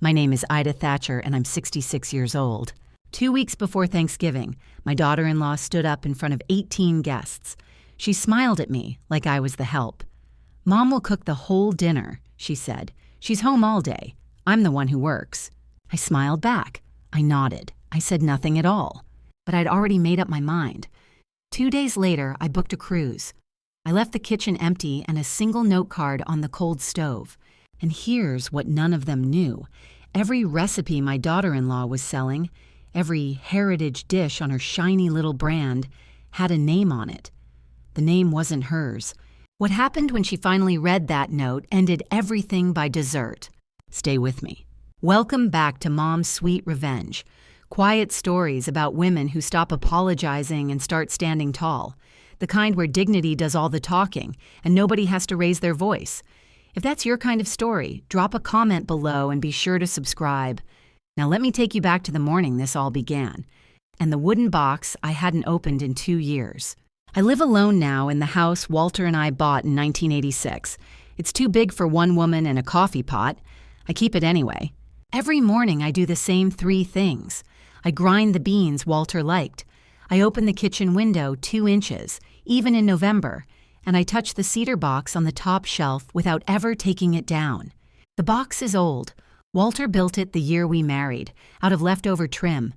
My name is Ida Thatcher, and I'm 66 years old. 2 weeks before Thanksgiving, my daughter-in-law stood up in front of 18 guests. She smiled at me like I was the help. "Mom will cook the whole dinner," she said. "She's home all day. I'm the one who works." I smiled back. I nodded. I said nothing at all. But I'd already made up my mind. 2 days later, I booked a cruise. I left the kitchen empty and a single note card on the cold stove. And here's what none of them knew. Every recipe my daughter-in-law was selling, every heritage dish on her shiny little brand, had a name on it. The name wasn't hers. What happened when she finally read that note ended everything by dessert. Stay with me. Welcome back to Mom's Sweet Revenge. Quiet stories about women who stop apologizing and start standing tall. The kind where dignity does all the talking and nobody has to raise their voice. If that's your kind of story, drop a comment below and be sure to subscribe. Now let me take you back to the morning this all began, and the wooden box I hadn't opened in 2 years. I live alone now in the house Walter and I bought in 1986. It's too big for one woman and a coffee pot. I keep it anyway. Every morning I do the same 3 things. I grind the beans Walter liked. I open the kitchen window 2 inches, even in November, and I touch the cedar box on the top shelf without ever taking it down. The box is old. Walter built it the year we married, out of leftover trim.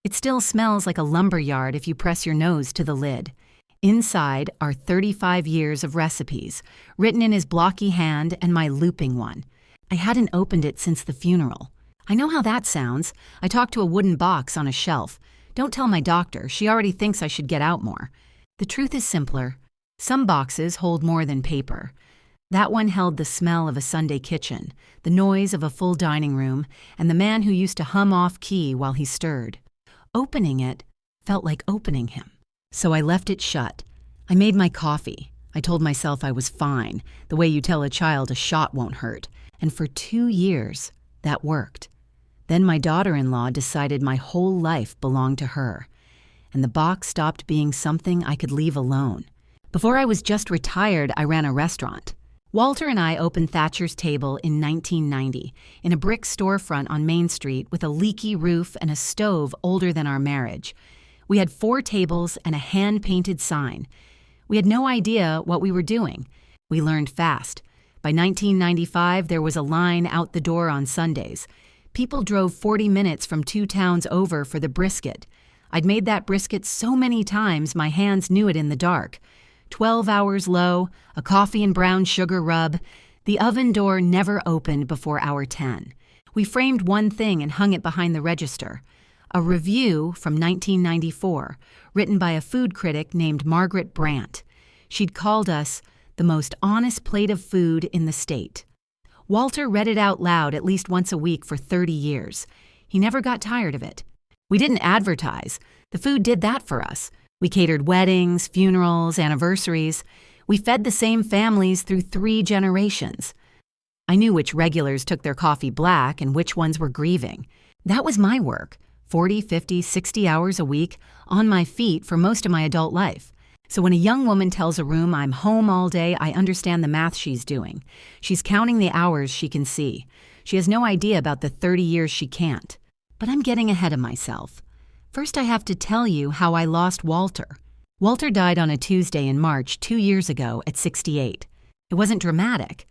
It still smells like a lumber yard if you press your nose to the lid. Inside are 35 years of recipes, written in his blocky hand and my looping one. I hadn't opened it since the funeral. I know how that sounds. I talked to a wooden box on a shelf. Don't tell my doctor. She already thinks I should get out more. The truth is simpler. Some boxes hold more than paper. That one held the smell of a Sunday kitchen, the noise of a full dining room, and the man who used to hum off-key while he stirred. Opening it felt like opening him. So I left it shut. I made my coffee. I told myself I was fine, the way you tell a child a shot won't hurt. And for 2 years, that worked. Then my daughter-in-law decided my whole life belonged to her, and the box stopped being something I could leave alone. Before I was just retired, I ran a restaurant. Walter and I opened Thatcher's Table in 1990 in a brick storefront on Main Street with a leaky roof and a stove older than our marriage. We had 4 tables and a hand-painted sign. We had no idea what we were doing. We learned fast. By 1995, there was a line out the door on Sundays. People drove 40 minutes from 2 towns over for the brisket. I'd made that brisket so many times my hands knew it in the dark. 12 hours low, a coffee and brown sugar rub. The oven door never opened before hour 10. We framed one thing and hung it behind the register. A review from 1994, written by a food critic named Margaret Brandt. She'd called us the most honest plate of food in the state. Walter read it out loud at least once a week for 30 years. He never got tired of it. We didn't advertise. The food did that for us. We catered weddings, funerals, anniversaries. We fed the same families through 3 generations. I knew which regulars took their coffee black and which ones were grieving. That was my work, 40, 50, 60 hours a week, on my feet for most of my adult life. So when a young woman tells a room I'm home all day, I understand the math she's doing. She's counting the hours she can see. She has no idea about the 30 years she can't. But I'm getting ahead of myself. First, I have to tell you how I lost Walter. Walter died on a Tuesday in March 2 years ago at 68. It wasn't dramatic.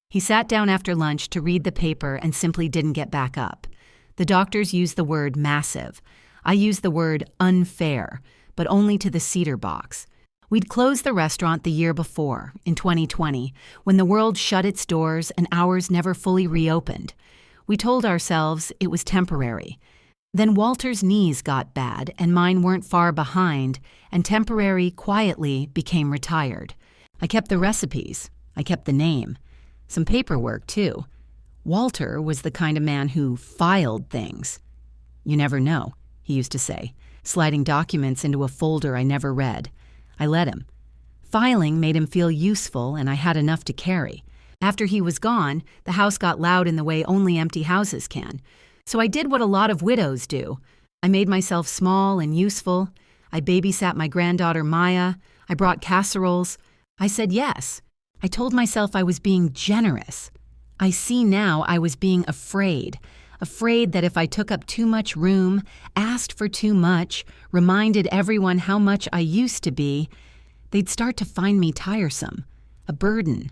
He sat down after lunch to read the paper and simply didn't get back up. The doctors used the word massive. I used the word unfair, but only to the cedar box. We'd closed the restaurant the year before, in 2020, when the world shut its doors and ours never fully reopened. We told ourselves it was temporary. Then Walter's knees got bad, and mine weren't far behind, and temporary quietly became retired. I kept the recipes. I kept the name. Some paperwork, too. Walter was the kind of man who filed things. "You never know," he used to say, sliding documents into a folder I never read. I let him. Filing made him feel useful, and I had enough to carry. After he was gone, the house got loud in the way only empty houses can. So I did what a lot of widows do. I made myself small and useful. I babysat my granddaughter Maya. I brought casseroles. I said yes. I told myself I was being generous. I see now I was being afraid afraid that if I took up too much room, asked for too much, reminded everyone how much I used to be, they'd start to find me tiresome, a burden,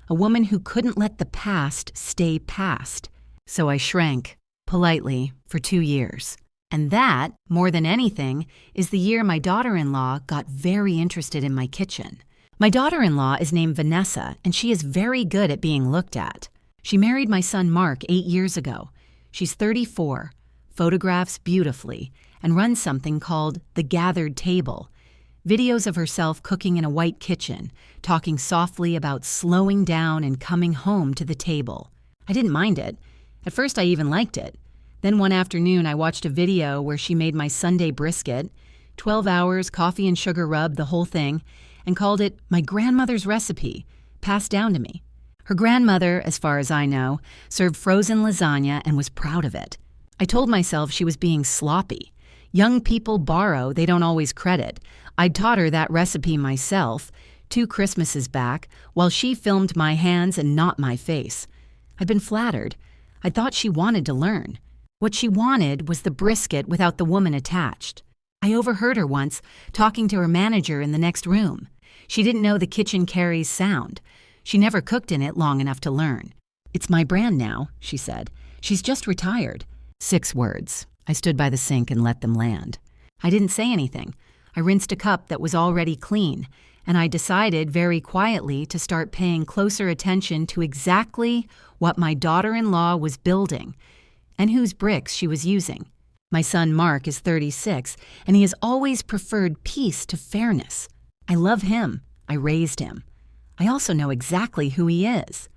a woman who couldn't let the past stay past. So I shrank, politely, for 2 years. And that, more than anything, is the year my daughter-in-law got very interested in my kitchen. My daughter-in-law is named Vanessa, and she is very good at being looked at. She married my son Mark 8 years ago. She's 34, photographs beautifully, and runs something called The Gathered Table. Videos of herself cooking in a white kitchen, talking softly about slowing down and coming home to the table. I didn't mind it. At first I even liked it. Then one afternoon I watched a video where she made my Sunday brisket, 12 hours, coffee and sugar rub, the whole thing, and called it my grandmother's recipe, passed down to me. Her grandmother, as far as I know, served frozen lasagna and was proud of it. I told myself she was being sloppy. Young people borrow, they don't always credit. I'd taught her that recipe myself, 2 Christmases back, while she filmed my hands and not my face. I'd been flattered. I thought she wanted to learn. What she wanted was the brisket without the woman attached. I overheard her once talking to her manager in the next room. She didn't know the kitchen carries sound. She never cooked in it long enough to learn. "It's my brand now," she said. "She's just retired." 6 words. I stood by the sink and let them land. I didn't say anything. I rinsed a cup that was already clean, and I decided very quietly to start paying closer attention to exactly what my daughter-in-law was building and whose bricks she was using. My son Mark is 36, and he has always preferred peace to fairness. I love him. I raised him. I also know exactly who he is.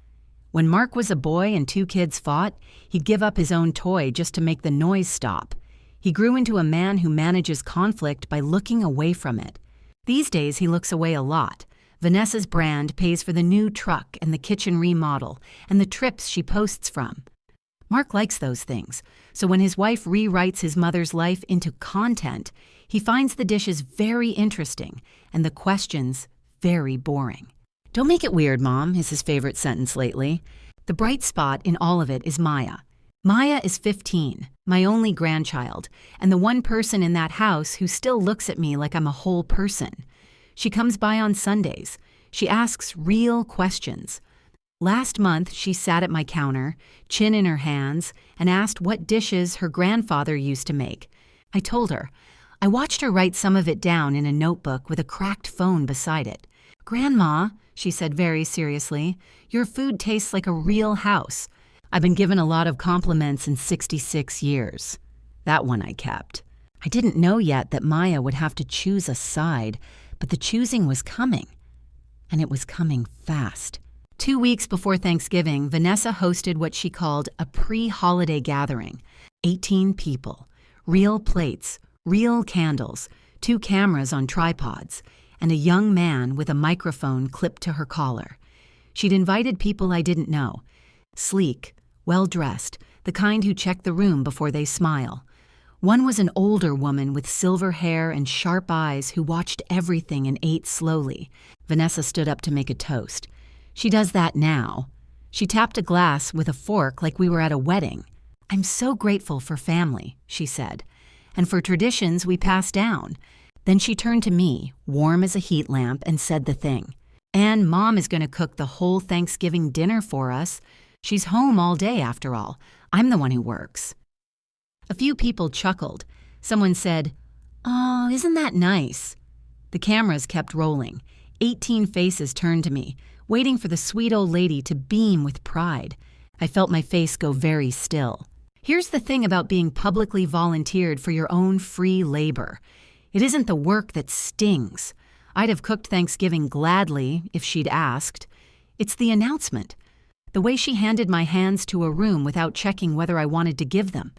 When Mark was a boy and 2 kids fought, he'd give up his own toy just to make the noise stop. He grew into a man who manages conflict by looking away from it. These days, he looks away a lot. Vanessa's brand pays for the new truck and the kitchen remodel and the trips she posts from. Mark likes those things, so when his wife rewrites his mother's life into content, he finds the dishes very interesting and the questions very boring. "Don't make it weird, Mom," is his favorite sentence lately. The bright spot in all of it is Maya. Maya is 15, my only grandchild, and the one person in that house who still looks at me like I'm a whole person. She comes by on Sundays. She asks real questions. Last month, she sat at my counter, chin in her hands, and asked what dishes her grandfather used to make. I told her. I watched her write some of it down in a notebook with a cracked phone beside it. "Grandma," she said very seriously, "your food tastes like a real house." I've been given a lot of compliments in 66 years. That one I kept. I didn't know yet that Maya would have to choose a side, but the choosing was coming. And it was coming fast. 2 weeks before Thanksgiving, Vanessa hosted what she called a pre-holiday gathering. 18 people, real plates, real candles, 2 cameras on tripods, and a young man with a microphone clipped to her collar. She'd invited people I didn't know. Sleek, well-dressed, the kind who check the room before they smile. One was an older woman with silver hair and sharp eyes who watched everything and ate slowly. Vanessa stood up to make a toast. She does that now. She tapped a glass with a fork like we were at a wedding. "I'm so grateful for family," she said, "and for traditions we pass down." Then she turned to me, warm as a heat lamp, and said the thing. "And Mom is going to cook the whole Thanksgiving dinner for us. She's home all day, after all. I'm the one who works." A few people chuckled. Someone said, "Oh, isn't that nice?" The cameras kept rolling. 18 faces turned to me, waiting for the sweet old lady to beam with pride. I felt my face go very still. Here's the thing about being publicly volunteered for your own free labor. It isn't the work that stings. I'd have cooked Thanksgiving gladly if she'd asked. It's the announcement. The way she handed my hands to a room without checking whether I wanted to give them.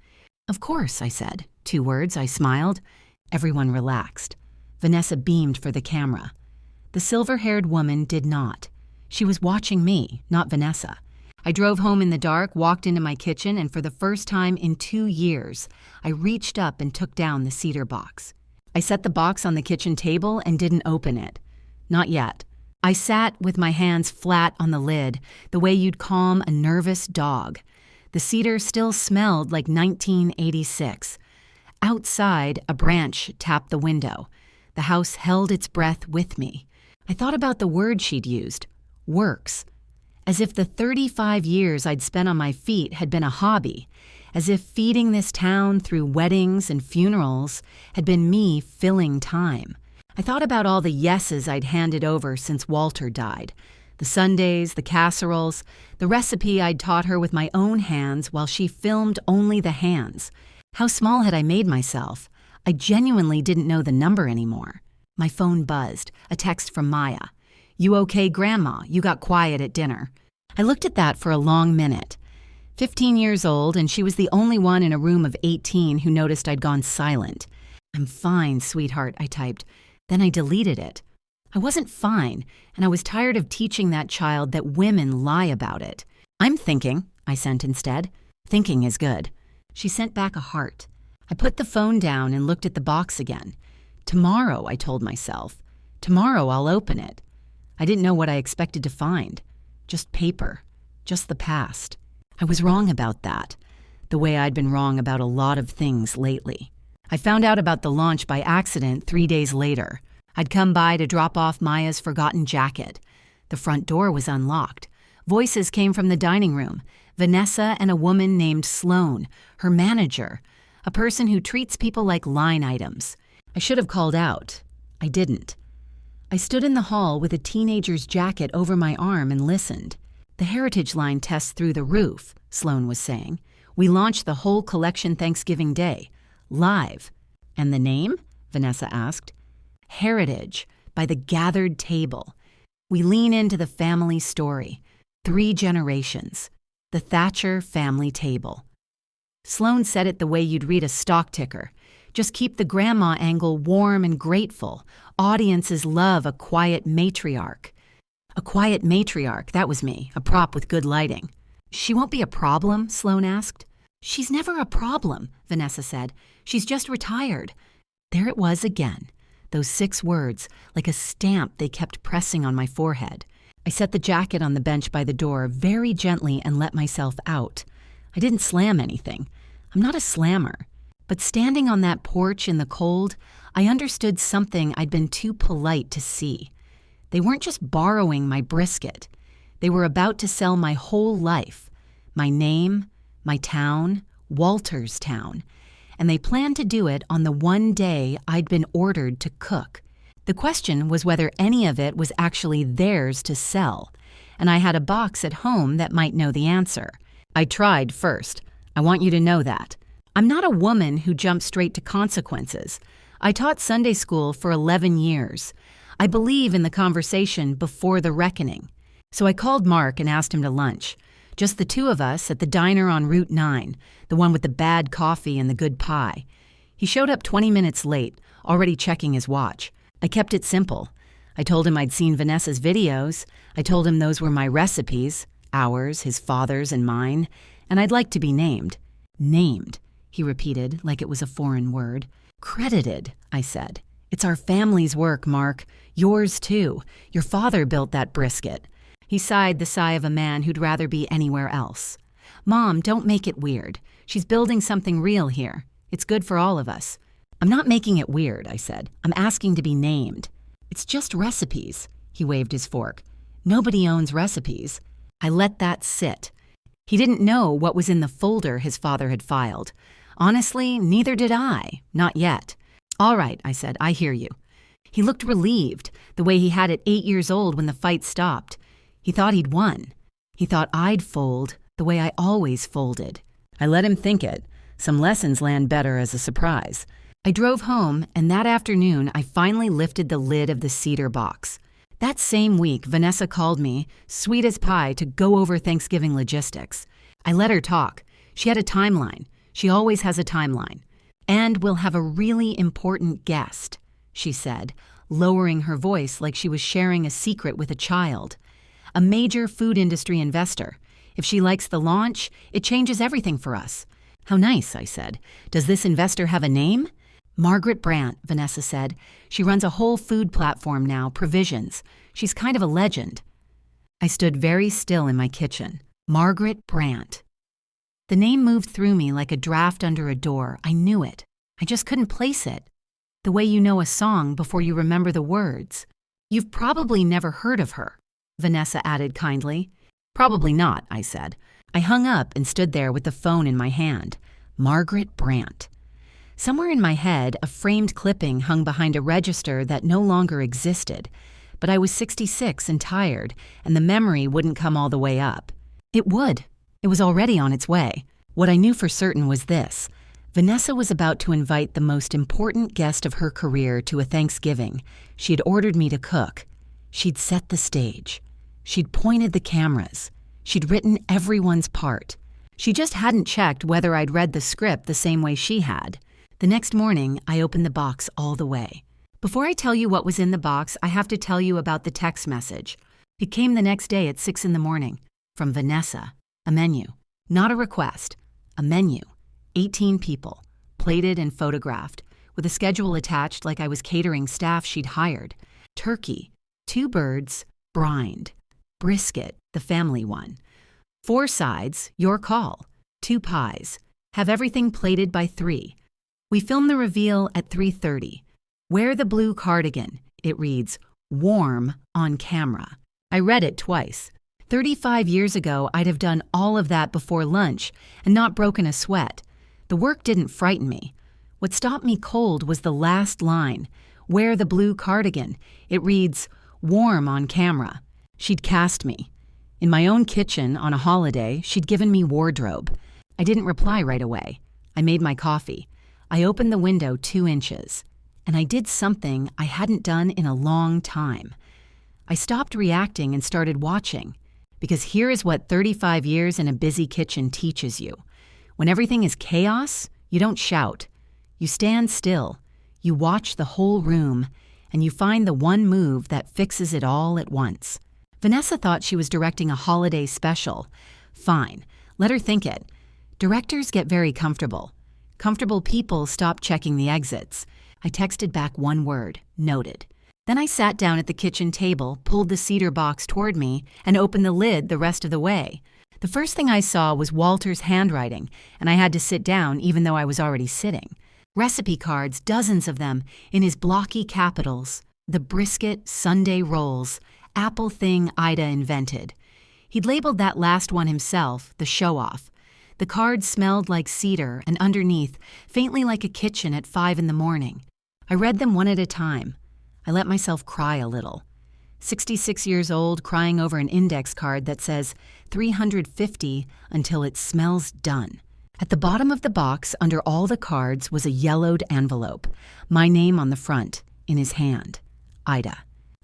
"Of course," I said. 2 words, I smiled. Everyone relaxed. Vanessa beamed for the camera. The silver-haired woman did not. She was watching me, not Vanessa. I drove home in the dark, walked into my kitchen, and for the first time in 2 years, I reached up and took down the cedar box. I set the box on the kitchen table and didn't open it. Not yet. I sat with my hands flat on the lid, the way you'd calm a nervous dog. The cedar still smelled like 1986. Outside, a branch tapped the window. The house held its breath with me. I thought about the word she'd used, works. As if the 35 years I'd spent on my feet had been a hobby. As if feeding this town through weddings and funerals had been me filling time. I thought about all the yeses I'd handed over since Walter died. The sundaes, the casseroles, the recipe I'd taught her with my own hands while she filmed only the hands. How small had I made myself? I genuinely didn't know the number anymore. My phone buzzed, a text from Maya. "You okay, Grandma? You got quiet at dinner." I looked at that for a long minute. 15 years old, and she was the only one in a room of 18 who noticed I'd gone silent. "I'm fine, sweetheart," I typed. Then I deleted it. I wasn't fine, and I was tired of teaching that child that women lie about it. "I'm thinking," I sent instead. "Thinking is good." She sent back a heart. I put the phone down and looked at the box again. Tomorrow, I told myself. Tomorrow I'll open it. I didn't know what I expected to find. Just paper. Just the past. I was wrong about that. The way I'd been wrong about a lot of things lately. I found out about the launch by accident 3 days later. I'd come by to drop off Maya's forgotten jacket. The front door was unlocked. Voices came from the dining room. Vanessa and a woman named Sloan, her manager, a person who treats people like line items. I should have called out. I didn't. I stood in the hall with a teenager's jacket over my arm and listened. "The Heritage Line tests through the roof," Sloan was saying. "We launched the whole collection Thanksgiving Day. Live." "And the name?" Vanessa asked. "Heritage, by the gathered table." We lean into the family story. 3 generations. The Thatcher family table. Sloan said it the way you'd read a stock ticker. Just keep the grandma angle warm and grateful. Audiences love a quiet matriarch. A quiet matriarch, that was me, a prop with good lighting. "She won't be a problem?" Sloan asked. "She's never a problem," Vanessa said. "She's just retired." There it was again. Those 6 words, like a stamp they kept pressing on my forehead. I set the jacket on the bench by the door very gently and let myself out. I didn't slam anything. I'm not a slammer. But standing on that porch in the cold, I understood something I'd been too polite to see. They weren't just borrowing my brisket. They were about to sell my whole life. My name, my town, Walter's town. And they planned to do it on the one day I'd been ordered to cook. The question was whether any of it was actually theirs to sell, and I had a box at home that might know the answer. I tried first. I want you to know that. I'm not a woman who jumps straight to consequences. I taught Sunday school for 11 years. I believe in the conversation before the reckoning. So I called Mark and asked him to lunch. Just the 2 of us at the diner on Route 9, the one with the bad coffee and the good pie. He showed up 20 minutes late, already checking his watch. I kept it simple. I told him I'd seen Vanessa's videos. I told him those were my recipes, ours, his father's, and mine, and I'd like to be named. Named, he repeated like it was a foreign word. Credited, I said. It's our family's work, Mark. Yours too. Your father built that brisket. He sighed the sigh of a man who'd rather be anywhere else. Mom, don't make it weird. She's building something real here. It's good for all of us. I'm not making it weird, I said. I'm asking to be named. It's just recipes. He waved his fork. Nobody owns recipes. I let that sit. He didn't know what was in the folder his father had filed. Honestly, neither did I. Not yet. All right, I said, I hear you. He looked relieved, the way he had at 8 years old when the fight stopped. He thought he'd won. He thought I'd fold the way I always folded. I let him think it. Some lessons land better as a surprise. I drove home, and that afternoon I finally lifted the lid of the cedar box. That same week, Vanessa called me, sweet as pie, to go over Thanksgiving logistics. I let her talk. She had a timeline. She always has a timeline. And we'll have a really important guest, she said, lowering her voice like she was sharing a secret with a child. A major food industry investor. If she likes the launch, it changes everything for us. How nice, I said. Does this investor have a name? Margaret Brandt, Vanessa said. She runs a whole food platform now, Provisions. She's kind of a legend. I stood very still in my kitchen. Margaret Brandt. The name moved through me like a draft under a door. I knew it. I just couldn't place it. The way you know a song before you remember the words. You've probably never heard of her, Vanessa added kindly. Probably not, I said. I hung up and stood there with the phone in my hand. Margaret Brandt. Somewhere in my head, a framed clipping hung behind a register that no longer existed. But I was 66 and tired, and the memory wouldn't come all the way up. It would. It was already on its way. What I knew for certain was this. Vanessa was about to invite the most important guest of her career to a Thanksgiving. She had ordered me to cook. She'd set the stage. She'd pointed the cameras. She'd written everyone's part. She just hadn't checked whether I'd read the script the same way she had. The next morning, I opened the box all the way. Before I tell you what was in the box, I have to tell you about the text message. It came the next day at 6 a.m. from Vanessa. A menu. Not a request. A menu. 18 people. Plated and photographed. With a schedule attached like I was catering staff she'd hired. Turkey. 2 birds. Brined. Brisket, the family one. 4 sides. Your call. 2 pies. Have everything plated by 3. We filmed the reveal at 3:30. Wear the blue cardigan. It reads, warm on camera. I read it twice. 35 years ago, I'd have done all of that before lunch and not broken a sweat. The work didn't frighten me. What stopped me cold was the last line. Wear the blue cardigan. It reads, warm on camera. She'd cast me. In my own kitchen on a holiday, she'd given me wardrobe. I didn't reply right away. I made my coffee. I opened the window 2 inches. And I did something I hadn't done in a long time. I stopped reacting and started watching. Because here is what 35 years in a busy kitchen teaches you. When everything is chaos, you don't shout. You stand still. You watch the whole room, and you find the one move that fixes it all at once. Vanessa thought she was directing a holiday special. Fine, let her think it. Directors get very comfortable. Comfortable people stop checking the exits. I texted back 1 word, noted. Then I sat down at the kitchen table, pulled the cedar box toward me, and opened the lid the rest of the way. The first thing I saw was Walter's handwriting, and I had to sit down even though I was already sitting. Recipe cards, dozens of them, in his blocky capitals. The brisket Sunday rolls, apple thing Ida invented. He'd labeled that last one himself, the show-off. The card smelled like cedar, and underneath, faintly like a kitchen at 5 a.m. I read them one at a time. I let myself cry a little. 66 years old, crying over an index card that says 350 until it smells done. At the bottom of the box, under all the cards, was a yellowed envelope. My name on the front, in his hand. Ida.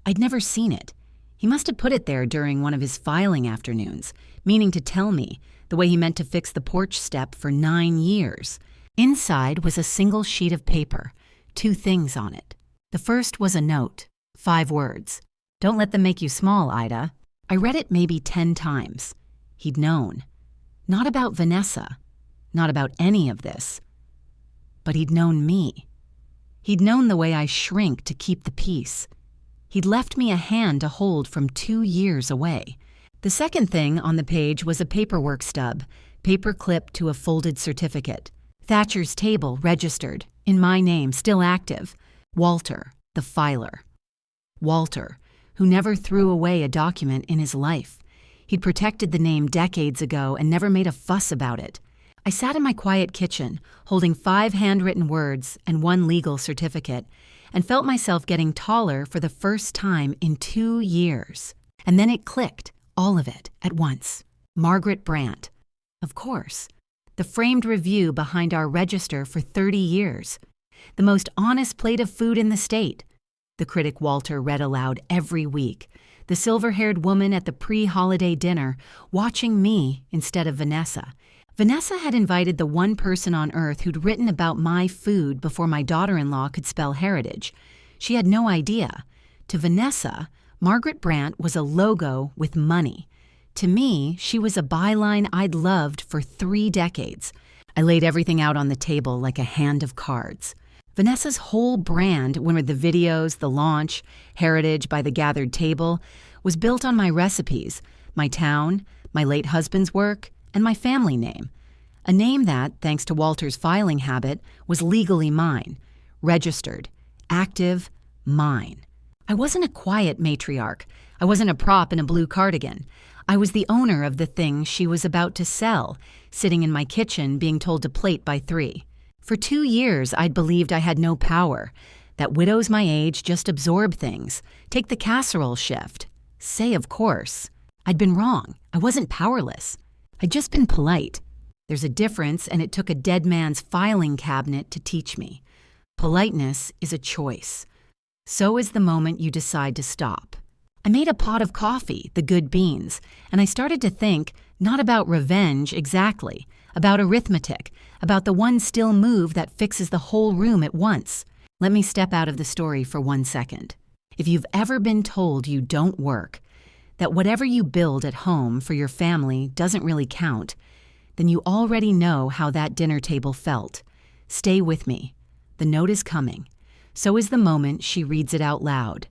I'd never seen it. He must have put it there during one of his filing afternoons, meaning to tell me, the way he meant to fix the porch step for 9 years. Inside was a single sheet of paper, 2 things on it. The first was a note, 5 words. Don't let them make you small, Ida. I read it maybe 10 times. He'd known. Not about Vanessa. Not about any of this. But he'd known me. He'd known the way I shrink to keep the peace. He'd left me a hand to hold from 2 years away. The second thing on the page was a paperwork stub, paper clipped to a folded certificate. Thatcher's table registered, in my name, still active. Walter, the filer. Walter, who never threw away a document in his life. He'd protected the name decades ago and never made a fuss about it. I sat in my quiet kitchen, holding 5 handwritten words and 1 legal certificate, and felt myself getting taller for the first time in 2 years. And then it clicked, all of it, at once. Margaret Brandt. Of course. The framed review behind our register for 30 years. The most honest plate of food in the state. The critic Walter read aloud every week. The silver-haired woman at the pre-holiday dinner, watching me instead of Vanessa. Vanessa had invited the one person on earth who'd written about my food before my daughter-in-law could spell heritage. She had no idea. To Vanessa, Margaret Brandt was a logo with money. To me, she was a byline I'd loved for 3 decades. I laid everything out on the table like a hand of cards. Vanessa's whole brand, when with the videos, the launch, heritage by the gathered table, was built on my recipes, my town, my late husband's work, and my family name. A name that, thanks to Walter's filing habit, was legally mine. Registered. Active. Mine. I wasn't a quiet matriarch. I wasn't a prop in a blue cardigan. I was the owner of the thing she was about to sell, sitting in my kitchen being told to plate by 3. For 2 years, I'd believed I had no power, that widows my age just absorb things, take the casserole shift. Say, of course. I'd been wrong. I wasn't powerless. I'd just been polite. There's a difference, and it took a dead man's filing cabinet to teach me. Politeness is a choice. So is the moment you decide to stop. I made a pot of coffee, the good beans, and I started to think, not about revenge exactly, about arithmetic, about the one still move that fixes the whole room at once. Let me step out of the story for 1 second. If you've ever been told you don't work, that whatever you build at home for your family doesn't really count, then you already know how that dinner table felt. Stay with me. The note is coming. So is the moment she reads it out loud.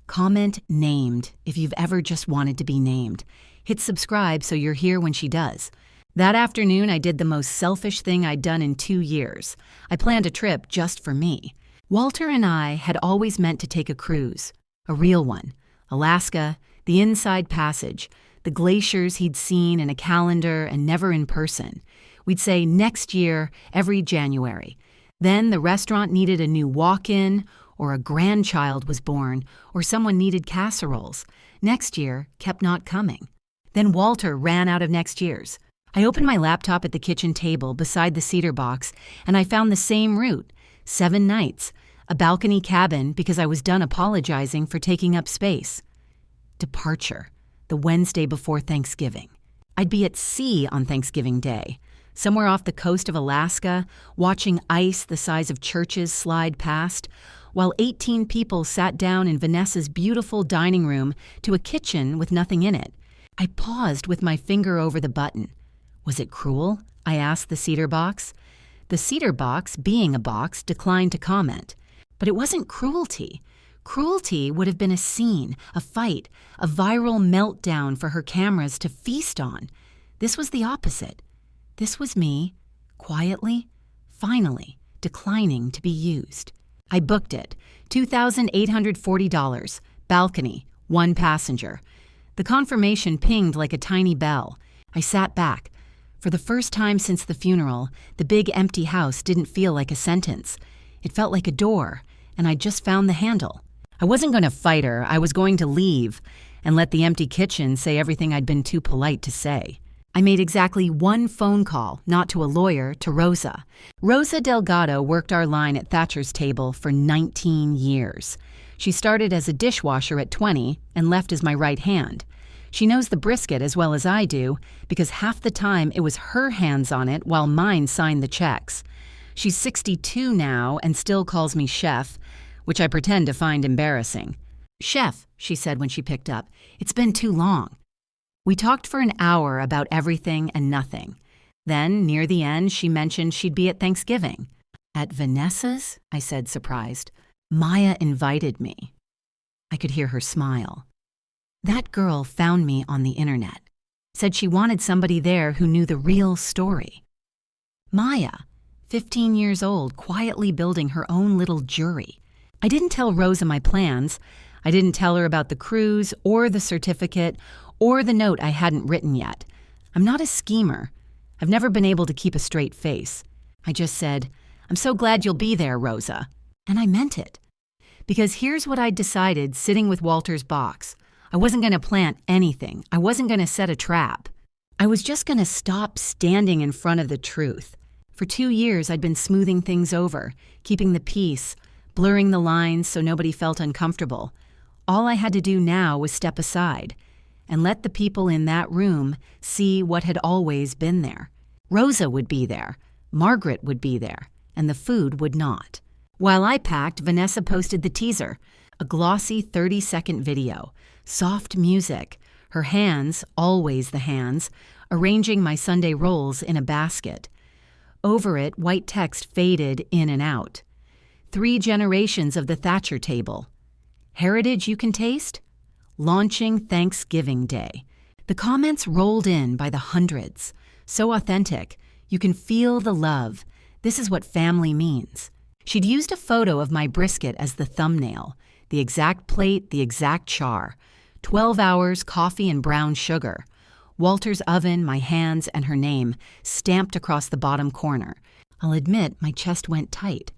Comment named if you've ever just wanted to be named. Hit subscribe so you're here when she does. That afternoon, I did the most selfish thing I'd done in 2 years. I planned a trip just for me. Walter and I had always meant to take a cruise, a real one. Alaska, the Inside Passage, the glaciers he'd seen in a calendar and never in person. We'd say next year, every January. Then the restaurant needed a new walk-in, or a grandchild was born, or someone needed casseroles. Next year kept not coming. Then Walter ran out of next year's. I opened my laptop at the kitchen table beside the cedar box, and I found the same route. 7 nights. A balcony cabin because I was done apologizing for taking up space. Departure. The Wednesday before Thanksgiving. I'd be at sea on Thanksgiving Day, somewhere off the coast of Alaska, watching ice the size of churches slide past, while 18 people sat down in Vanessa's beautiful dining room to a kitchen with nothing in it. I paused with my finger over the button. Was it cruel? I asked the cedar box. The cedar box, being a box, declined to comment. But it wasn't cruelty. Cruelty would have been a scene, a fight, a viral meltdown for her cameras to feast on. This was the opposite. This was me, quietly, finally, declining to be used. I booked it, $2,840, balcony, 1 passenger. The confirmation pinged like a tiny bell. I sat back. For the first time since the funeral, the big empty house didn't feel like a sentence. It felt like a door, and I'd just found the handle. I wasn't going to fight her. I was going to leave and let the empty kitchen say everything I'd been too polite to say. I made exactly 1 phone call, not to a lawyer, to Rosa. Rosa Delgado worked our line at Thatcher's table for 19 years. She started as a dishwasher at 20 and left as my right hand. She knows the brisket as well as I do because half the time it was her hands on it while mine signed the checks. She's 62 now and still calls me chef, which I pretend to find embarrassing. "Chef," she said when she picked up, "it's been too long." We talked for an hour about everything and nothing. Then, near the end, she mentioned she'd be at Thanksgiving. "At Vanessa's?" I said, surprised. "Maya invited me." I could hear her smile. That girl found me on the internet. Said she wanted somebody there who knew the real story. Maya, 15 years old, quietly building her own little jury. I didn't tell Rosa my plans. I didn't tell her about the cruise or the certificate or the note I hadn't written yet. I'm not a schemer. I've never been able to keep a straight face. I just said, "I'm so glad you'll be there, Rosa." And I meant it. Because here's what I'd decided sitting with Walter's box. I wasn't going to plant anything. I wasn't going to set a trap. I was just going to stop standing in front of the truth. For 2 years, I'd been smoothing things over, keeping the peace, blurring the lines so nobody felt uncomfortable. All I had to do now was step aside and let the people in that room see what had always been there. Rosa would be there, Margaret would be there, and the food would not. While I packed, Vanessa posted the teaser, a glossy 30-second video, soft music, her hands, always the hands, arranging my Sunday rolls in a basket. Over it, white text faded in and out. 3 generations of the Thatcher table. Heritage you can taste? Launching Thanksgiving Day. The comments rolled in by the hundreds. So authentic. You can feel the love. This is what family means. She'd used a photo of my brisket as the thumbnail. The exact plate, the exact char. 12 hours, coffee and brown sugar. Walter's oven, my hands, and her name, stamped across the bottom corner. I'll admit my chest went tight.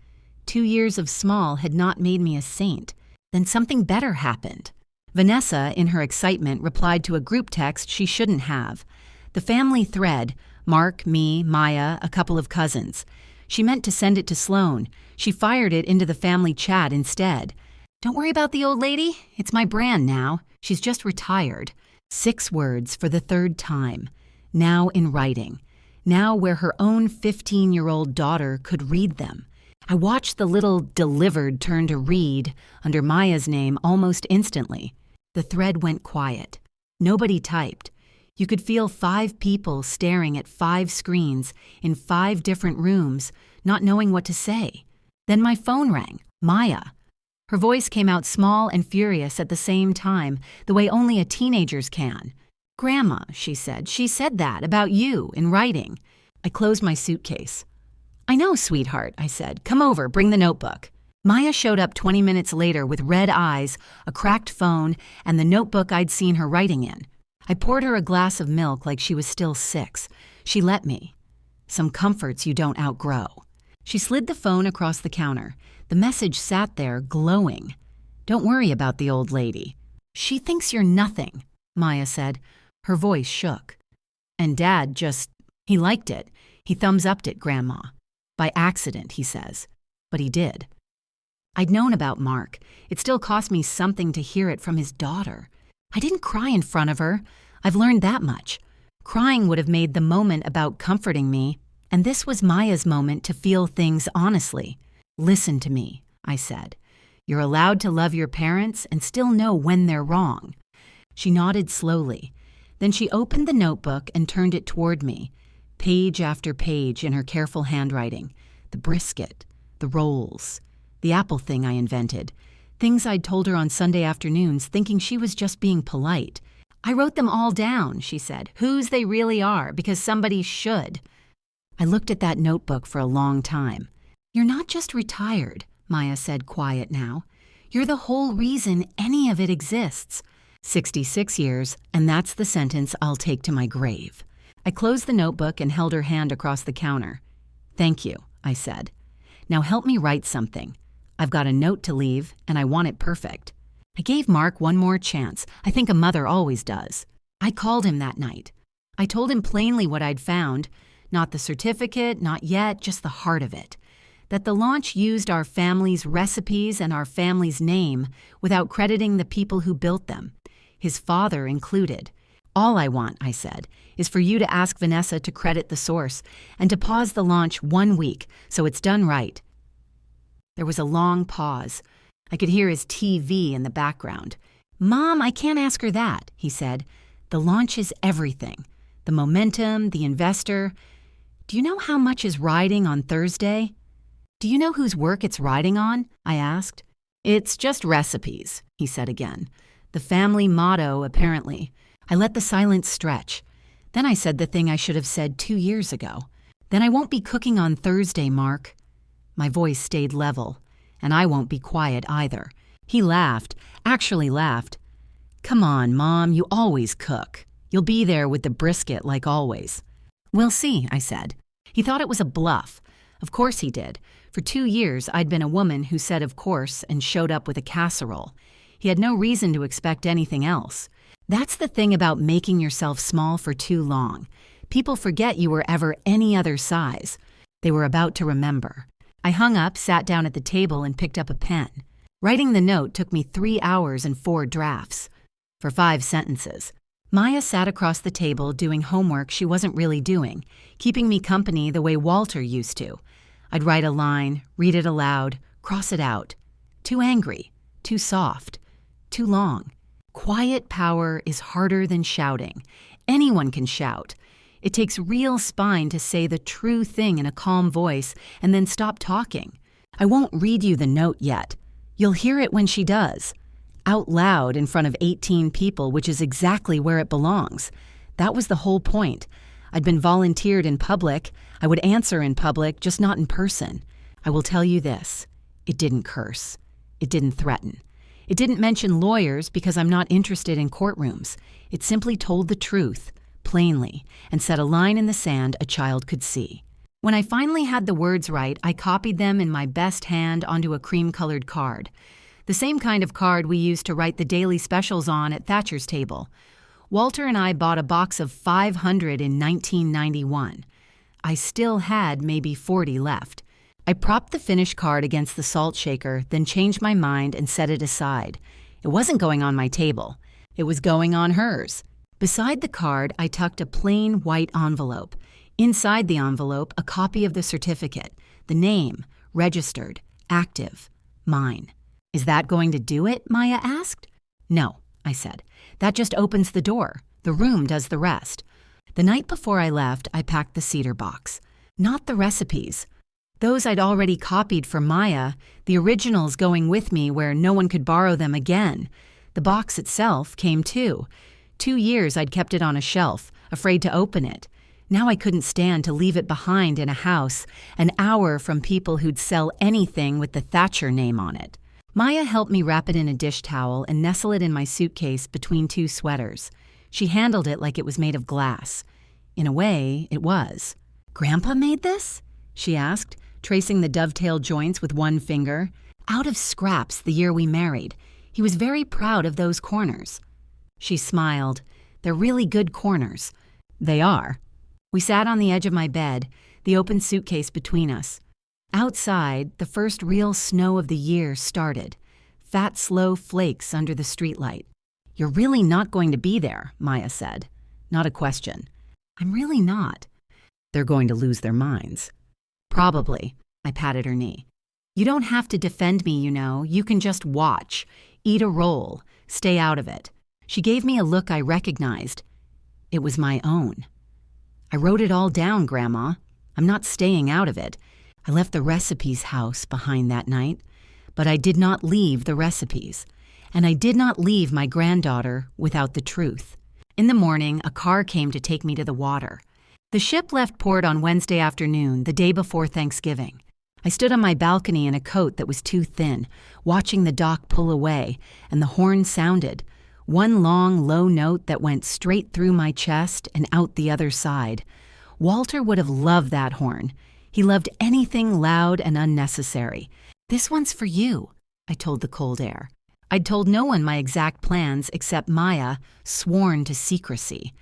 2 years of small had not made me a saint. Then something better happened. Vanessa, in her excitement, replied to a group text she shouldn't have. The family thread, Mark, me, Maya, a couple of cousins. She meant to send it to Sloan. She fired it into the family chat instead. Don't worry about the old lady. It's my brand now. She's just retired. 6 words for the 3rd time. Now in writing. Now where her own 15-year-old daughter could read them. I watched the little delivered turn to read under Maya's name almost instantly. The thread went quiet. Nobody typed. You could feel 5 people staring at 5 screens in 5 different rooms, not knowing what to say. Then my phone rang. Maya. Her voice came out small and furious at the same time, the way only a teenager's can. "Grandma," she said that about you in writing. I closed my suitcase. "I know, sweetheart," I said. "Come over, bring the notebook." Maya showed up 20 minutes later with red eyes, a cracked phone, and the notebook I'd seen her writing in. I poured her a glass of milk like she was still 6. She let me. Some comforts you don't outgrow. She slid the phone across the counter. The message sat there, glowing. "Don't worry about the old lady. She thinks you're nothing," Maya said. Her voice shook. "And Dad he liked it. He thumbs-upped it, Grandma. By accident, he says. But he did." I'd known about Mark. It still cost me something to hear it from his daughter. I didn't cry in front of her. I've learned that much. Crying would have made the moment about comforting me, and this was Maya's moment to feel things honestly. "Listen to me," I said. "You're allowed to love your parents and still know when they're wrong." She nodded slowly. Then she opened the notebook and turned it toward me, page after page in her careful handwriting. The brisket, the rolls, the apple thing I invented, things I'd told her on Sunday afternoons thinking she was just being polite. "I wrote them all down," she said, "whose they really are, because somebody should." I looked at that notebook for a long time. "You're not just retired," Maya said, quiet now. "You're the whole reason any of it exists. 66 years, and that's the sentence I'll take to my grave." I closed the notebook and held her hand across the counter. "Thank you," I said. "Now help me write something. I've got a note to leave, and I want it perfect." I gave Mark one more chance. I think a mother always does. I called him that night. I told him plainly what I'd found. Not the certificate, not yet, just the heart of it. That the launch used our family's recipes and our family's name without crediting the people who built them, his father included. "All I want," I said, "is for you to ask Vanessa to credit the source and to pause the launch 1 week so it's done right." There was a long pause. I could hear his TV in the background. "Mom, I can't ask her that," he said. "The launch is everything. The momentum, the investor. Do you know how much is riding on Thursday?" "Do you know whose work it's riding on?" I asked. "It's just recipes," he said again. "The family motto, apparently." I let the silence stretch. Then I said the thing I should have said 2 years ago. "Then I won't be cooking on Thursday, Mark." My voice stayed level. "And I won't be quiet either." He laughed, actually laughed. "Come on, Mom, you always cook. You'll be there with the brisket like always." "We'll see," I said. He thought it was a bluff. Of course he did. For 2 years, I'd been a woman who said of course and showed up with a casserole. He had no reason to expect anything else. That's the thing about making yourself small for too long. People forget you were ever any other size. They were about to remember. I hung up, sat down at the table, and picked up a pen. Writing the note took me 3 hours and 4 drafts. For 5 sentences. Maya sat across the table doing homework she wasn't really doing, keeping me company the way Walter used to. I'd write a line, read it aloud, cross it out. Too angry, too soft, too long. Quiet power is harder than shouting. Anyone can shout. It takes real spine to say the true thing in a calm voice and then stop talking. I won't read you the note yet. You'll hear it when she does. Out loud in front of 18 people, which is exactly where it belongs. That was the whole point. I'd been volunteered in public. I would answer in public, just not in person. I will tell you this. It didn't curse. It didn't threaten. It didn't mention lawyers because I'm not interested in courtrooms. It simply told the truth, plainly, and set a line in the sand a child could see. When I finally had the words right, I copied them in my best hand onto a cream-colored card. The same kind of card we used to write the daily specials on at Thatcher's table. Walter and I bought a box of 500 in 1991. I still had maybe 40 left. I propped the finished card against the salt shaker, then changed my mind and set it aside. It wasn't going on my table. It was going on hers. Beside the card, I tucked a plain white envelope. Inside the envelope, a copy of the certificate, the name, registered, active, mine. Is that going to do it? Maya asked. No, I said. That just opens the door. The room does the rest. The night before I left, I packed the cedar box. Not the recipes. Those I'd already copied for Maya, the originals going with me where no one could borrow them again. The box itself came too. 2 years I'd kept it on a shelf, afraid to open it. Now I couldn't stand to leave it behind in a house, an hour from people who'd sell anything with the Thatcher name on it. Maya helped me wrap it in a dish towel and nestle it in my suitcase between 2 sweaters. She handled it like it was made of glass. In a way, it was. "Grandpa made this?" she asked, tracing the dovetail joints with one finger. "Out of scraps the year we married. He was very proud of those corners." She smiled. "They're really good corners." "They are." We sat on the edge of my bed, the open suitcase between us. Outside, the first real snow of the year started. Fat, slow flakes under the streetlight. "You're really not going to be there," Maya said. Not a question. "I'm really not." "They're going to lose their minds." "Probably." I patted her knee. "You don't have to defend me, you know. You can just watch. Eat a roll. Stay out of it." She gave me a look I recognized. It was my own. "I wrote it all down, Grandma. I'm not staying out of it. I left the recipes house behind that night, but I did not leave the recipes. And I did not leave my granddaughter without the truth." In the morning, a car came to take me to the water. The ship left port on Wednesday afternoon, the day before Thanksgiving. I stood on my balcony in a coat that was too thin, watching the dock pull away, and the horn sounded. One long, low note that went straight through my chest and out the other side. Walter would have loved that horn. He loved anything loud and unnecessary. "This one's for you," I told the cold air. I'd told no one my exact plans except Maya, sworn to secrecy.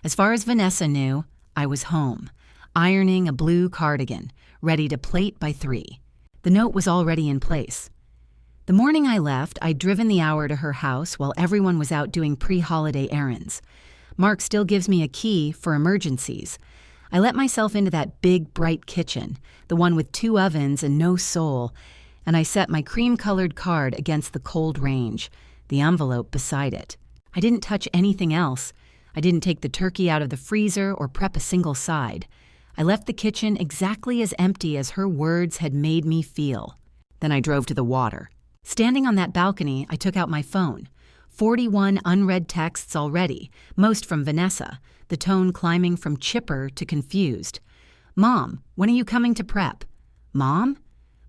As far as Vanessa knew, I was home, ironing a blue cardigan, ready to plait by 3. The note was already in place. The morning I left, I'd driven the hour to her house while everyone was out doing pre-holiday errands. Mark still gives me a key for emergencies. I let myself into that big, bright kitchen, the one with 2 ovens and no soul, and I set my cream-colored card against the cold range, the envelope beside it. I didn't touch anything else. I didn't take the turkey out of the freezer or prep a single side. I left the kitchen exactly as empty as her words had made me feel. Then I drove to the water. Standing on that balcony, I took out my phone. 41 unread texts already, most from Vanessa, the tone climbing from chipper to confused. "Mom, when are you coming to prep?" "Mom?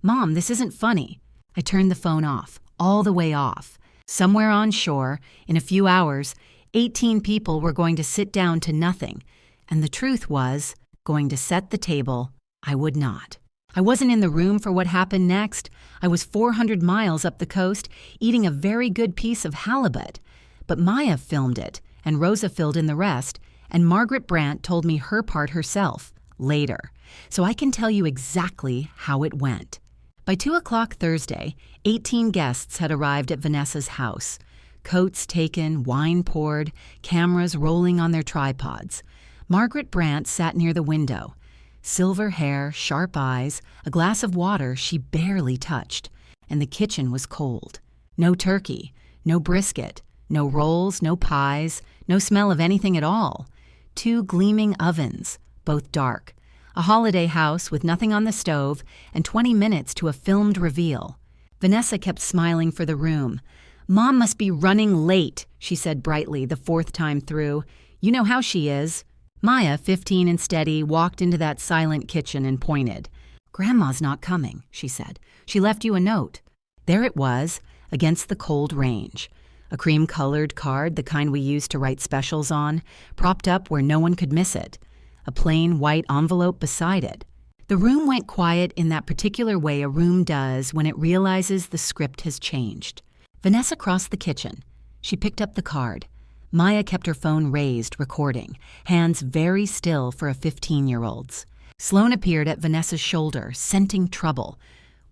Mom, this isn't funny." I turned the phone off, all the way off. Somewhere on shore, in a few hours, 18 people were going to sit down to nothing, and the truth was, going to set the table, I would not. I wasn't in the room for what happened next. I was 400 miles up the coast, eating a very good piece of halibut. But Maya filmed it, and Rosa filled in the rest, and Margaret Brandt told me her part herself, later. So I can tell you exactly how it went. By 2 o'clock Thursday, 18 guests had arrived at Vanessa's house. Coats taken, wine poured, cameras rolling on their tripods. Margaret Brandt sat near the window. Silver hair, sharp eyes, a glass of water she barely touched, and the kitchen was cold. No turkey, no brisket, no rolls, no pies, no smell of anything at all. 2 gleaming ovens, both dark. A holiday house with nothing on the stove, and 20 minutes to a filmed reveal. Vanessa kept smiling for the room. "Mom must be running late," she said brightly the 4th time through. "You know how she is." Maya, 15 and steady, walked into that silent kitchen and pointed. "Grandma's not coming," she said. "She left you a note." There it was, against the cold range. A cream-colored card, the kind we used to write specials on, propped up where no one could miss it. A plain white envelope beside it. The room went quiet in that particular way a room does when it realizes the script has changed. Vanessa crossed the kitchen. She picked up the card. Maya kept her phone raised, recording, hands very still for a 15-year-old's. Sloan appeared at Vanessa's shoulder, scenting trouble.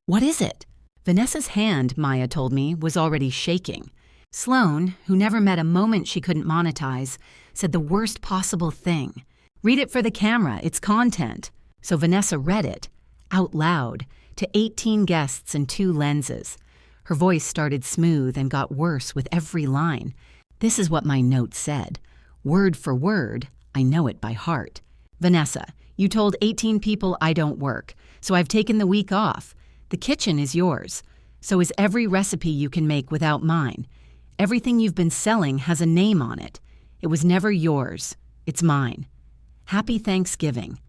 "What is it?" Vanessa's hand, Maya told me, was already shaking. Sloan, who never met a moment she couldn't monetize, said the worst possible thing. "Read it for the camera, it's content." So Vanessa read it, out loud, to 18 guests and 2 lenses. Her voice started smooth and got worse with every line. This is what my note said. Word for word, I know it by heart. "Vanessa, you told 18 people I don't work, so I've taken the week off. The kitchen is yours. So is every recipe you can make without mine. Everything you've been selling has a name on it. It was never yours. It's mine. Happy Thanksgiving.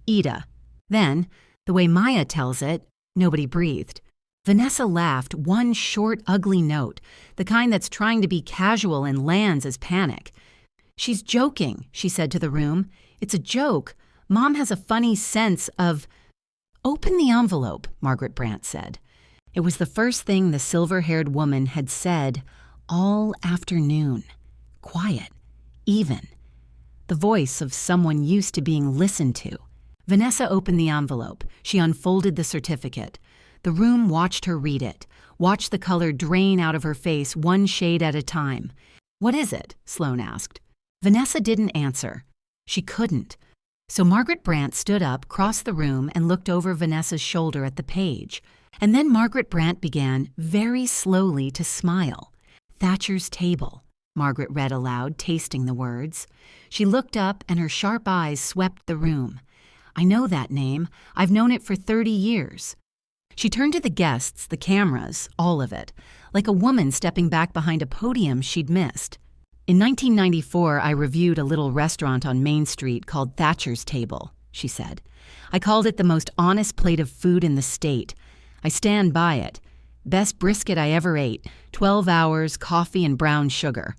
Ida." Then, the way Maya tells it, nobody breathed. Vanessa laughed, one short, ugly note, the kind that's trying to be casual and lands as panic. "She's joking," she said to the room. "It's a joke. Mom has a funny sense of—" "Open the envelope," Margaret Brandt said. It was the first thing the silver-haired woman had said all afternoon. Quiet, even. The voice of someone used to being listened to. Vanessa opened the envelope. She unfolded the certificate. The room watched her read it, watched the color drain out of her face one shade at a time. "What is it?" Sloan asked. Vanessa didn't answer. She couldn't. So Margaret Brandt stood up, crossed the room, and looked over Vanessa's shoulder at the page. And then Margaret Brandt began, very slowly, to smile. "Thatcher's Table," Margaret read aloud, tasting the words. She looked up, and her sharp eyes swept the room. "I know that name. I've known it for 30 years. She turned to the guests, the cameras, all of it, like a woman stepping back behind a podium she'd missed. "In 1994, I reviewed a little restaurant on Main Street called Thatcher's Table," she said. "I called it the most honest plate of food in the state. I stand by it. Best brisket I ever ate, 12 hours, coffee and brown sugar."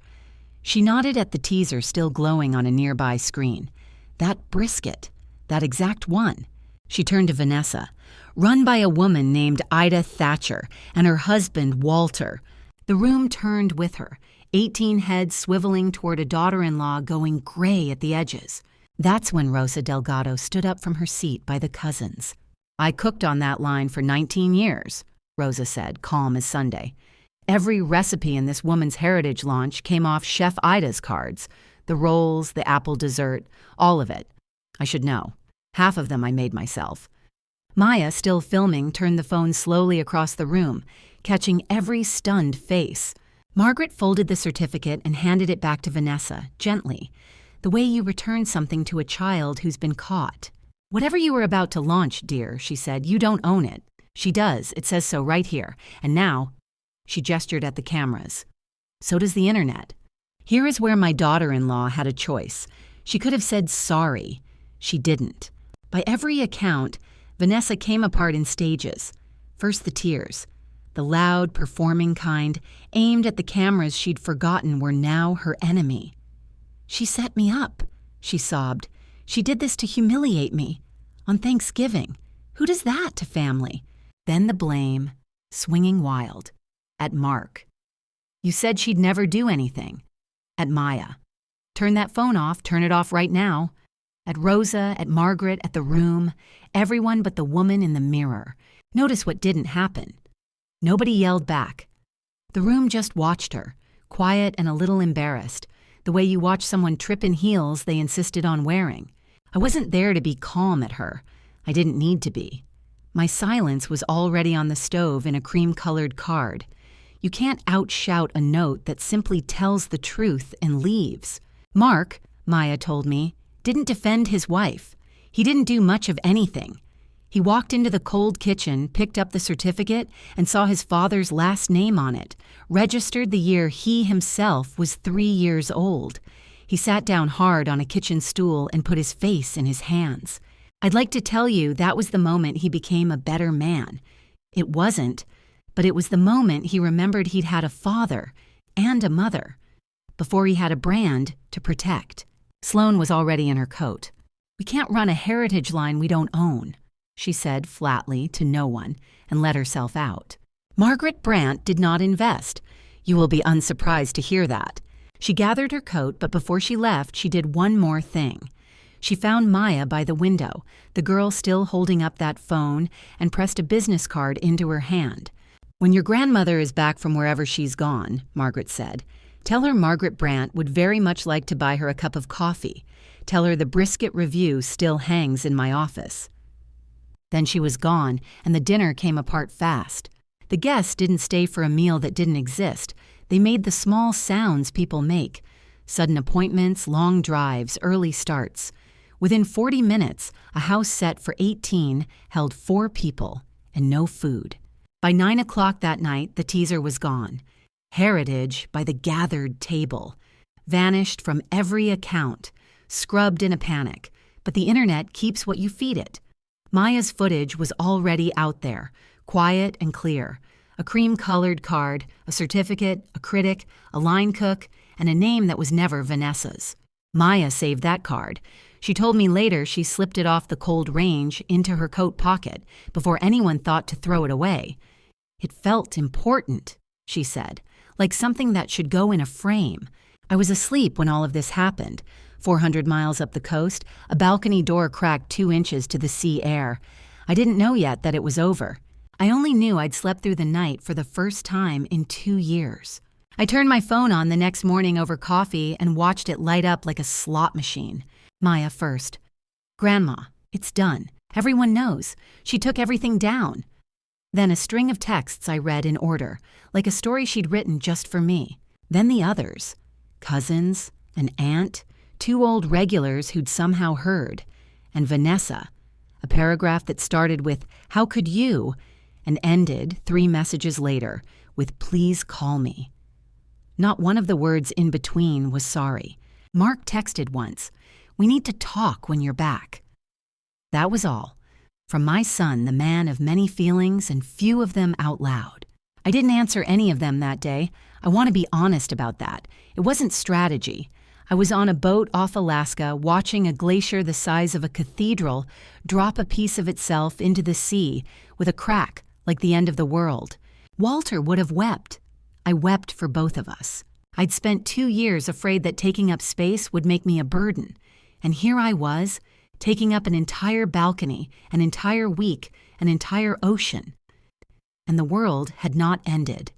She nodded at the teaser still glowing on a nearby screen. "That brisket, that exact one." She turned to Vanessa. "Run by a woman named Ida Thatcher and her husband, Walter." The room turned with her, 18 heads swiveling toward a daughter-in-law going gray at the edges. That's when Rosa Delgado stood up from her seat by the cousins. "I cooked on that line for 19 years, Rosa said, calm as Sunday. "Every recipe in this woman's heritage launch came off Chef Ida's cards. The rolls, the apple dessert, all of it. I should know. Half of them I made myself." Maya, still filming, turned the phone slowly across the room, catching every stunned face. Margaret folded the certificate and handed it back to Vanessa, gently, the way you return something to a child who's been caught. "Whatever you were about to launch, dear," she said, "you don't own it. She does. It says so right here. And now—" She gestured at the cameras. "So does the internet. Here is where my daughter-in-law had a choice. She could have said sorry. She didn't. By every account, Vanessa came apart in stages. First the tears. The loud, performing kind, aimed at the cameras she'd forgotten were now her enemy. "She set me up," she sobbed. "She did this to humiliate me. On Thanksgiving. Who does that to family?" Then the blame, swinging wild. At Mark. "You said she'd never do anything." At Maya. "Turn that phone off, turn it off right now." At Rosa, at Margaret, at the room, everyone but the woman in the mirror. Notice what didn't happen. Nobody yelled back. The room just watched her, quiet and a little embarrassed, the way you watch someone trip in heels they insisted on wearing. I wasn't there to be calm at her. I didn't need to be. My silence was already on the stove in a cream-colored card. You can't outshout a note that simply tells the truth and leaves. Mark, Maya told me, didn't defend his wife. He didn't do much of anything. He walked into the cold kitchen, picked up the certificate, and saw his father's last name on it, registered the year he himself was 3 years old. He sat down hard on a kitchen stool and put his face in his hands. I'd like to tell you that was the moment he became a better man. It wasn't, but it was the moment he remembered he'd had a father and a mother before he had a brand to protect. Sloane was already in her coat. "We can't run a heritage line we don't own," she said flatly to no one and let herself out. Margaret Brandt did not invest. You will be unsurprised to hear that. She gathered her coat, but before she left, she did one more thing. She found Maya by the window, the girl still holding up that phone, and pressed a business card into her hand. "When your grandmother is back from wherever she's gone," Margaret said, "tell her Margaret Brandt would very much like to buy her a cup of coffee. Tell her the Brisket Review still hangs in my office." Then she was gone, and the dinner came apart fast. The guests didn't stay for a meal that didn't exist. They made the small sounds people make. Sudden appointments, long drives, early starts. Within 40 minutes, a house set for 18 held 4 people and no food. By 9 o'clock that night, the teaser was gone. Heritage by the gathered table. Vanished from every account. Scrubbed in a panic. But the internet keeps what you feed it. Maya's footage was already out there, quiet and clear. A cream-colored card, a certificate, a critic, a line cook, and a name that was never Vanessa's. Maya saved that card. She told me later she slipped it off the cold range into her coat pocket before anyone thought to throw it away. "It felt important," she said, "like something that should go in a frame. I was asleep when all of this happened. 400 miles up the coast, a balcony door cracked 2 inches to the sea air. I didn't know yet that it was over. I only knew I'd slept through the night for the first time in 2 years. I turned my phone on the next morning over coffee and watched it light up like a slot machine. Maya first. Grandma, it's done. Everyone knows. She took everything down." Then a string of texts I read in order, like a story she'd written just for me. Then the others. Cousins, an aunt, 2 old regulars who'd somehow heard, and Vanessa. A paragraph that started with, "How could you?" and ended 3 messages later with, "Please call me." Not one of the words in between was sorry. Mark texted once, "We need to talk when you're back." That was all. From my son, the man of many feelings and few of them out loud. I didn't answer any of them that day. I want to be honest about that. It wasn't strategy. I was on a boat off Alaska watching a glacier the size of a cathedral drop a piece of itself into the sea with a crack like the end of the world. Walter would have wept. I wept for both of us. I'd spent 2 years afraid that taking up space would make me a burden. And here I was, taking up an entire balcony, an entire week, an entire ocean. And the world had not ended.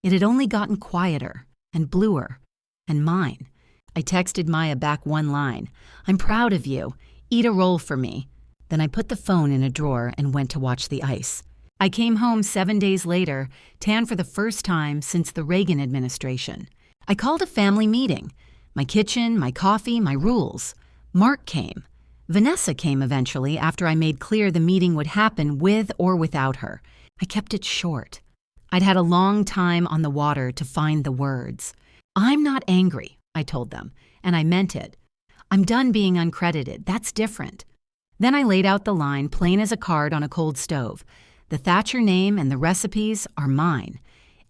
It had only gotten quieter and bluer and mine. I texted Maya back one line, "I'm proud of you. Eat a roll for me." Then I put the phone in a drawer and went to watch the ice. I came home 7 days later, tan for the first time since the Reagan administration. I called a family meeting. My kitchen, my coffee, my rules. Mark came. Vanessa came eventually after I made clear the meeting would happen with or without her. I kept it short. I'd had a long time on the water to find the words. "I'm not angry," I told them, and I meant it. "I'm done being uncredited. That's different." Then I laid out the line plain as a card on a cold stove. The Thatcher name and the recipes are mine.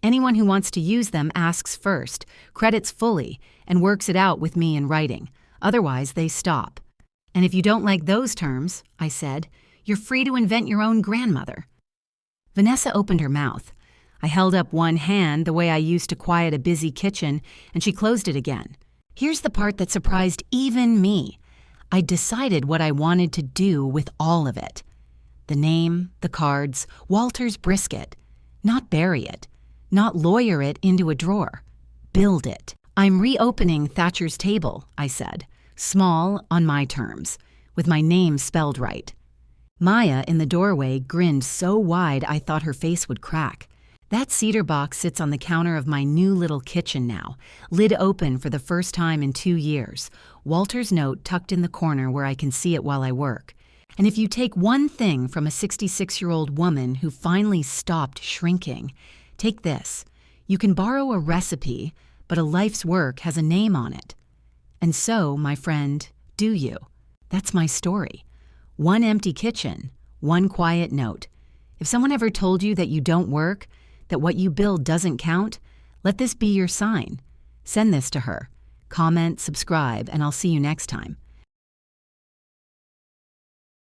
Anyone who wants to use them asks first, credits fully, and works it out with me in writing. Otherwise, they stop. "And if you don't like those terms," I said, "you're free to invent your own grandmother." Vanessa opened her mouth. I held up one hand the way I used to quiet a busy kitchen, and she closed it again. Here's the part that surprised even me. I decided what I wanted to do with all of it. The name, the cards, Walter's brisket. Not bury it. Not lawyer it into a drawer. Build it. "I'm reopening Thatcher's Table," I said. Small, on my terms, with my name spelled right. Maya in the doorway grinned so wide I thought her face would crack. That cedar box sits on the counter of my new little kitchen now, lid open for the first time in 2 years, Walter's note tucked in the corner where I can see it while I work. And if you take one thing from a 66-year-old woman who finally stopped shrinking, take this. You can borrow a recipe, but a life's work has a name on it. And so, my friend, do you. That's my story. One empty kitchen, one quiet note. If someone ever told you that you don't work, that what you build doesn't count, let this be your sign. Send this to her. Comment, subscribe, and I'll see you next time.